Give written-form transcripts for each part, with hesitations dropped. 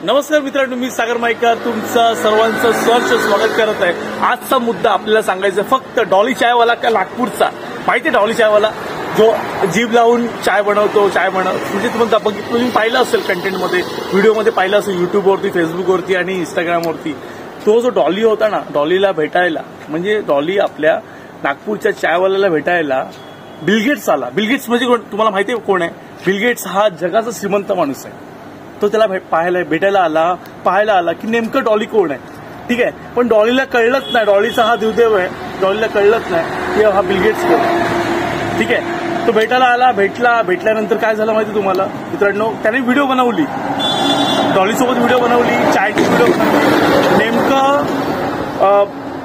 नमस्कार मित्रांनो, मी सागर माईकर तुमचं सर्वांचं सहर्ष स्वागत करत आहे। आजचा मुद्दा आपल्याला सांगायचा फक्त डॉली चायवाला का नागपूरचा। माहिती डॉली चायवाला जो जीभ लावून चाय बनवतो, म्हणजे तुम्ही पाहिलं असेल कंटेंटमध्ये, व्हिडिओमध्ये पाहिलं असेल, युट्यूबवरती, फेसबुकवरती आणि इंस्टाग्रामवरती। तो जो डॉली होता ना, डॉलीला भेटायला म्हणजे डॉली आपल्या नागपूरच्या चायवाल्याला भेटायला बिल गेट्स आला। बिल गेट्स म्हणजे तुम्हाला माहिती आहे कोण आहे? बिल गेट्स हा जगाचा श्रीमंत माणूस आहे। तो त्याला भेटायला आला की नेमकं डॉली कोण आहे, ठीक आहे। पण डॉलीला कळलंच नाही, डॉलीचा हा देवदेव आहे, डॉलीला कळलंच नाही की हा बिल गेट्स कोण आहे, ठीक आहे। तो भेटल्यानंतर काय झालं माहिती तुम्हाला मित्रांनो? त्याने व्हिडिओ बनवली, डॉलीसोबत व्हिडिओ बनवली, चायची व्हिडिओ बनवली। नेमकं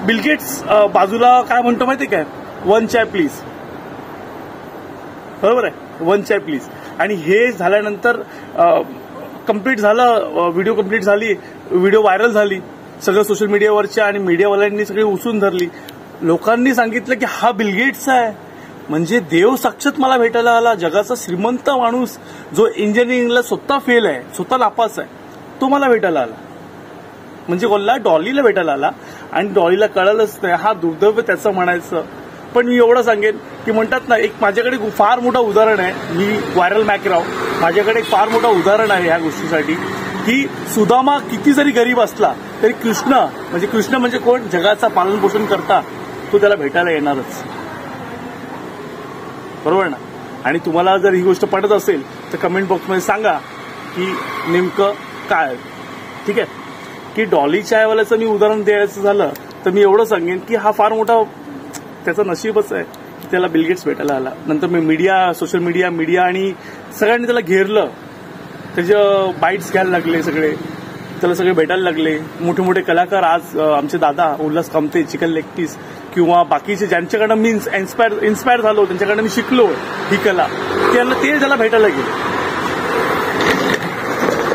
बिल गेट्स बाजूला काय म्हणतो माहिती काय? 1 चाय प्लीज, बरोबर आहे, 1 चाय प्लीज। आणि हे झाल्यानंतर कंप्लीट झालं, व्हिडिओ कंप्लीट झाली, व्हिडिओ व्हायरल झाली, सगळं सोशल मीडियावरच्या आणि मीडियावाल्यांनी सगळी उचलून धरली। लोकांनी सांगितलं की हा बिल गेट्स आहे, म्हणजे देव साक्षात मला भेटायला आला, जगाचा श्रीमंत माणूस जो इंजिनिअरिंगला स्वतः फेल आहे, स्वतः नापास आहे, तो मला भेटायला आला। म्हणजे कोणला? डॉलीला भेटायला आला। आणि डॉलीला कळलंच नाही, हा दुर्दैव त्याचं म्हणायचं। पण मी एवढं सांगेन की म्हणतात ना, एक माझ्याकडे फार मोठं उदाहरण आहे, मी व्हायरल मॅकराव, माझ्याकडे एक फार मोठं उदाहरण आहे या गोष्टीसाठी की सुदामा किती जरी गरीब असला तरी कृष्ण म्हणजे कोण? जगाचा पालन पोषण करता, तो त्याला भेटायला येणारच, बरोबर ना? आणि तुम्हाला जर ही गोष्ट पटत असेल तर कमेंट बॉक्समध्ये सांगा की नेमकं काय, ठीक आहे। की डॉली चायवाल्याचं मी उदाहरण द्यायचं झालं तर मी एवढं सांगेन की हा फार मोठा त्याचं नशीबच आहे की त्याला बिल गेट्स भेटायला आला। नंतर मी सोशल मीडिया आणि सगळ्यांनी त्याला घेरलं, त्याचे बाईट्स घ्यायला लागले, त्याला सगळे भेटायला लागले। मोठे मोठे कलाकार आज आमचे दादा उल्हास कामते, चिकन लेग पीस किंवा बाकीचे ज्यांच्याकडनं मी इन्स्पायर झालो, त्यांच्याकडनं मी शिकलो ही कला, त्याला भेटायला गेले।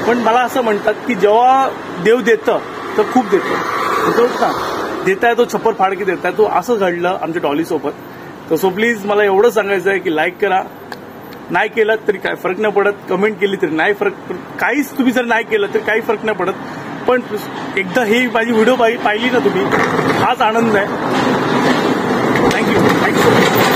पण मला असं म्हणतात की जेव्हा देव देतं तर खूप देतं, देताय तो छप्पर फाडकी देताय, तो असं घडलं आमच्या डॉलीसोबत। तर सो प्लीज मला एवढं सांगायचं आहे की लाईक करा, नाही केलं तरी काय फरक नाही पडत, कमेंट केली तरी नाही फरक, काहीच तुम्ही जर नाही केलं तरी काही फरक नाही पडत, पण एकदा ही माझी व्हिडिओ पाहिली ना तुम्ही, हाच आनंद आहे। Thank you so much.